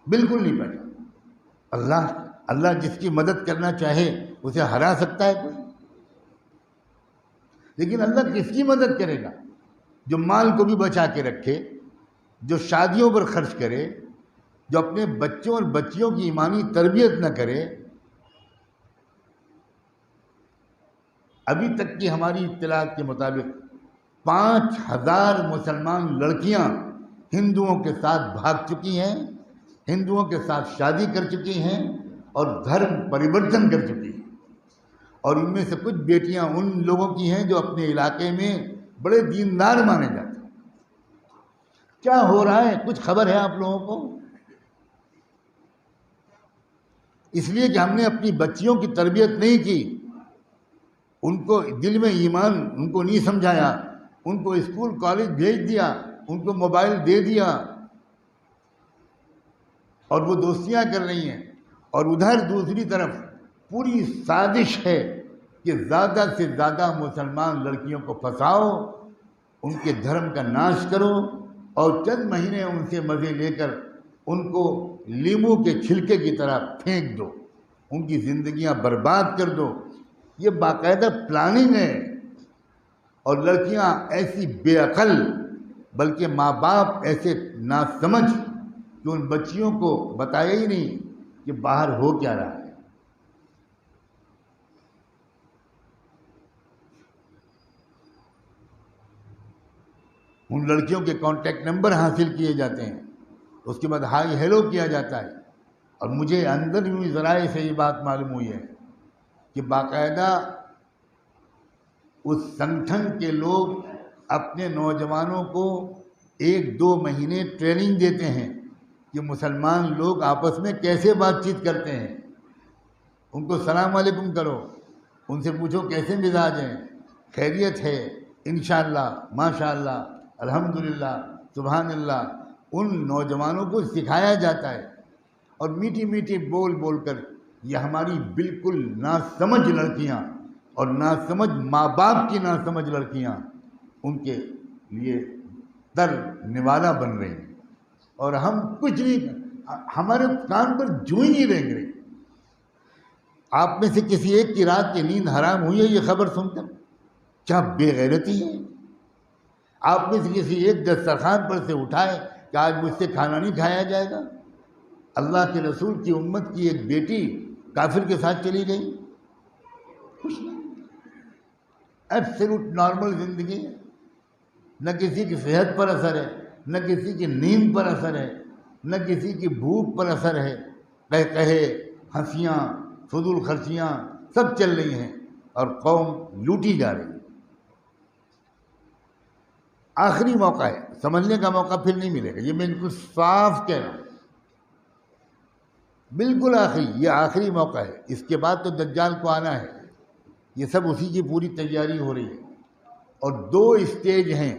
بالکل نہیں پہچانتا۔ اللہ جس کی مدد کرنا چاہے اسے ہرا سکتا ہے کوئی؟ لیکن اللہ کس کی مدد کرے گا؟ جو مال کو بھی بچا کے رکھے، جو شادیوں پر خرچ کرے، جو اپنے بچوں اور بچیوں کی ایمانی تربیت نہ کرے۔ ابھی تک کی ہماری اطلاعات کے مطابق 5000 مسلمان لڑکیاں ہندوؤں کے ساتھ بھاگ چکی ہیں، ہندوؤں کے ساتھ شادی کر چکی ہیں اور دھرم پریورتن کر چکی ہیں، اور ان میں سے کچھ بیٹیاں ان لوگوں کی ہیں جو اپنے علاقے میں بڑے دیندار مانے جاتے ہیں۔ کیا ہو رہا ہے کچھ خبر ہے آپ لوگوں کو؟ اس لیے کہ ہم نے اپنی بچیوں کی تربیت نہیں کی، ان کو دل میں ایمان ان کو نہیں سمجھایا، ان کو اسکول کالج بھیج دیا، ان کو موبائل دے دیا، اور وہ دوستیاں کر رہی ہیں۔ اور ادھر دوسری طرف پوری سازش ہے کہ زیادہ سے زیادہ مسلمان لڑکیوں کو پھنساؤ، ان کے دھرم کا ناش کرو، اور چند مہینے ان سے مزے لے کر ان کو لیموں کے چھلکے کی طرح پھینک دو، ان کی زندگیاں برباد کر دو۔ یہ باقاعدہ پلاننگ ہے۔ اور لڑکیاں ایسی بے عقل، بلکہ ماں باپ ایسے ناسمجھ کہ ان بچیوں کو بتایا ہی نہیں کہ باہر ہو کیا رہا ہے۔ ان لڑکیوں کے کانٹیکٹ نمبر حاصل کیے جاتے ہیں، اس کے بعد ہائی ہیلو کیا جاتا ہے۔ اور مجھے اندرونی ذرائع سے یہ بات معلوم ہوئی ہے کہ باقاعدہ اس سنگٹھن کے لوگ اپنے نوجوانوں کو 1-2 مہینے ٹریننگ دیتے ہیں کہ مسلمان لوگ آپس میں کیسے بات چیت کرتے ہیں۔ ان کو سلام علیکم کرو، ان سے پوچھو کیسے مزاج ہیں، خیریت ہے، انشاءاللہ، ماشاءاللہ، الحمدللہ، سبحان اللہ۔ ان نوجوانوں کو سکھایا جاتا ہے، اور میٹھی میٹھی بول بول کر یہ ہماری بالکل ناسمجھ لڑکیاں اور ناسمجھ ماں باپ کی ناسمجھ لڑکیاں ان کے لیے در نوالا بن رہی ہیں، اور ہم کچھ نہیں، ہمارے کان پر جو ہی نہیں رینگ رہی۔ آپ میں سے کسی ایک کی رات کی نیند حرام ہوئی ہے یہ خبر سن کر؟ کیا بے غیرتی ہے! آپ میں سے کسی ایک دسترخوان پر سے اٹھائے کہ آج مجھ سے کھانا نہیں کھایا جائے گا؟ اللہ کے رسول کی امت کی ایک بیٹی کافر کے ساتھ چلی گئی، کچھ نہیں، ایبسلوٹ نارمل زندگی ہے، نہ کسی کی صحت پر اثر ہے، نہ کسی کی نیند پر اثر ہے، نہ کسی کی بھوک پر اثر ہے، کہے ہنسیاں فضول خرچیاں سب چل رہی ہیں، اور قوم لوٹی جا رہی ہے۔ آخری موقع ہے، سمجھنے کا موقع پھر نہیں ملے گا، یہ میں بالکل صاف کہہ رہا ہوں، بالکل آخری، یہ آخری موقع ہے۔ اس کے بعد تو دجال کو آنا ہے، یہ سب اسی کی پوری تیاری ہو رہی ہے۔ اور 2 اسٹیج ہیں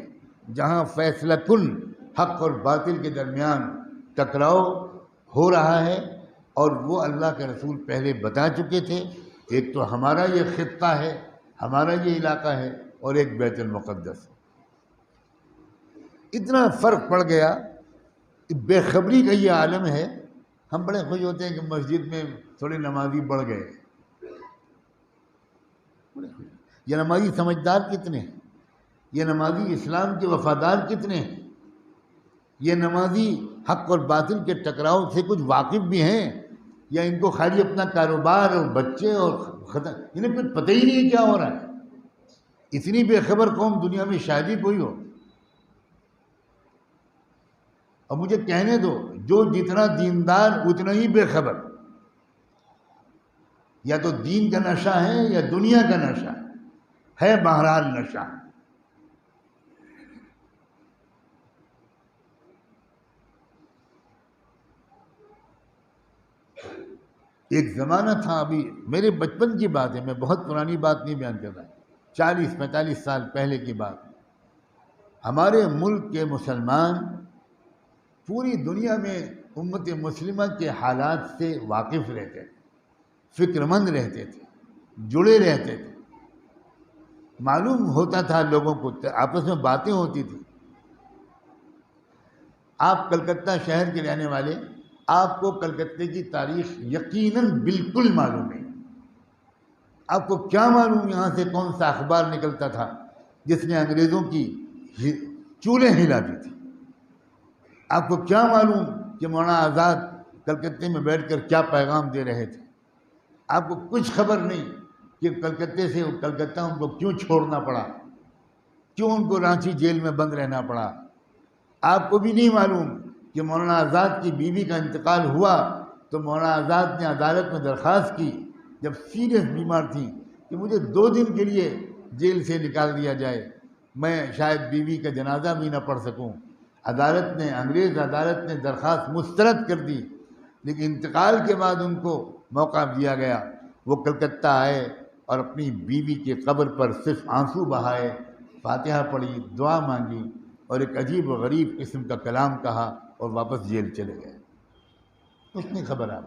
جہاں فیصلہ کن حق اور باطل کے درمیان ٹکراؤ ہو رہا ہے، اور وہ اللہ کے رسول پہلے بتا چکے تھے۔ ایک تو ہمارا یہ خطہ ہے، ہمارا یہ علاقہ ہے، اور ایک بیت المقدس۔ اتنا فرق پڑ گیا، بے خبری کا یہ عالم ہے۔ ہم بڑے خوش ہوتے ہیں کہ مسجد میں تھوڑے نمازی بڑھ گئے، یہ نمازی سمجھدار کتنے ہیں، یہ نمازی اسلام کے وفادار کتنے ہیں، یہ نمازی حق اور باطل کے ٹکراؤ سے کچھ واقف بھی ہیں، یا ان کو خالی اپنا کاروبار اور بچے اور انہیں کچھ پتہ ہی نہیں کیا ہو رہا ہے۔ اتنی بے خبر قوم دنیا میں شاید ہی کوئی ہو۔ اور مجھے کہنے دو، جو جتنا دیندار اتنا ہی بے خبر، یا تو دین کا نشہ ہے یا دنیا کا نشہ ہے، بہرحال نشہ۔ ایک زمانہ تھا، ابھی میرے بچپن کی بات ہے، میں بہت پرانی بات نہیں بیان کر رہا، 40-45 سال پہلے کی بات۔ ہمارے ملک کے مسلمان پوری دنیا میں امت مسلمہ کے حالات سے واقف رہتے تھے، فکر مند رہتے تھے، جڑے رہتے تھے، معلوم ہوتا تھا لوگوں کو، آپس میں باتیں ہوتی تھی۔ آپ کلکتہ شہر کے رہنے والے آپ کو کلکتے کی تاریخ یقیناً بالکل معلوم ہے. آپ کو کیا معلوم یہاں سے کون سا اخبار نکلتا تھا جس نے انگریزوں کی چولیں ہلا دی تھی؟ آپ کو کیا معلوم کہ مولانا آزاد کلکتے میں بیٹھ کر کیا پیغام دے رہے تھے؟ آپ کو کچھ خبر نہیں کہ کلکتے سے کلکتہ ان کو کیوں چھوڑنا پڑا، کیوں ان کو رانچی جیل میں بند رہنا پڑا. آپ کو بھی نہیں معلوم کہ مولانا آزاد کی بیوی کا انتقال ہوا تو مولانا آزاد نے عدالت میں درخواست کی جب سیریس بیمار تھیں کہ مجھے 2 دن کے لیے جیل سے نکال دیا جائے، میں شاید بیوی کا جنازہ بھی نہ پڑھ سکوں. انگریز عدالت نے درخواست مسترد کر دی، لیکن انتقال کے بعد ان کو موقع دیا گیا. وہ کلکتہ آئے اور اپنی بیوی کے قبر پر صرف آنسو بہائے، فاتحہ پڑھی، دعا مانگی اور ایک عجیب و غریب قسم کا کلام کہا اور واپس جیل چلے گئے. کچھ نہیں خبر آپ.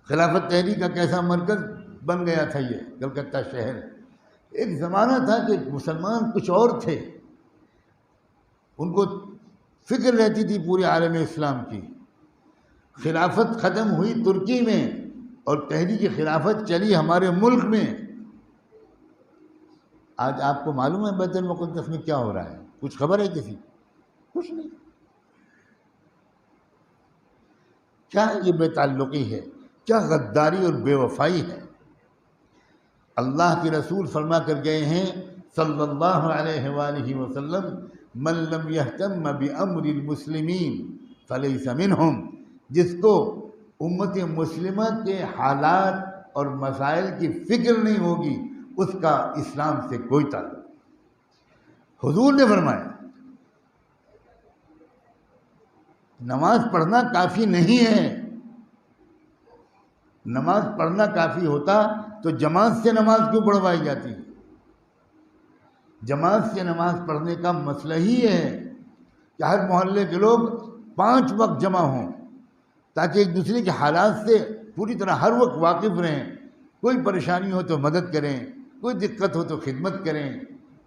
خلافت تحریک کا کیسا مرکز بن گیا تھا یہ کلکتہ شہر. ایک زمانہ تھا کہ مسلمان کچھ اور تھے، ان کو فکر رہتی تھی پورے عالم اسلام کی. خلافت ختم ہوئی ترکی میں اور تحریک خلافت چلی ہمارے ملک میں. آج آپ کو معلوم ہے بیت المقدس میں کیا ہو رہا ہے؟ کچھ خبر ہے کسی؟ کچھ نہیں. کیا یہ بے تعلقی ہے؟ کیا غداری اور بے وفائی ہے؟ اللہ کے رسول فرما کر گئے ہیں صلی اللہ علیہ وآلہ وسلم، من لم یہتم بامر المسلمین فلیس منہم. جس کو امت مسلمہ کے حالات اور مسائل کی فکر نہیں ہوگی اس کا اسلام سے کوئی تعلق نہیں. حضور نے فرمایا نماز پڑھنا کافی نہیں ہے. نماز پڑھنا کافی ہوتا تو جماعت سے نماز کیوں پڑھوائی جاتی؟ جماعت سے نماز پڑھنے کا مسئلہ ہی ہے کہ ہر محلے کے لوگ 5 وقت جمع ہوں تاکہ ایک دوسرے کے حالات سے پوری طرح ہر وقت واقف رہیں. کوئی پریشانی ہو تو مدد کریں، کوئی دقت ہو تو خدمت کریں.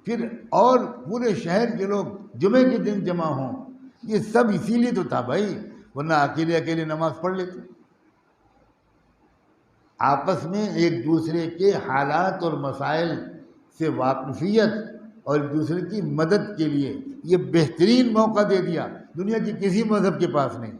پھر اور پورے شہر کے لوگ جمعے کے دن جمع ہوں. یہ سب اسی لیے تو تھا بھائی، ورنہ اکیلے اکیلے نماز پڑھ لیتے. آپس میں ایک دوسرے کے حالات اور مسائل سے واقفیت اور ایک دوسرے کی مدد کے لیے یہ بہترین موقع دے دیا. دنیا کی کسی مذہب کے پاس نہیں.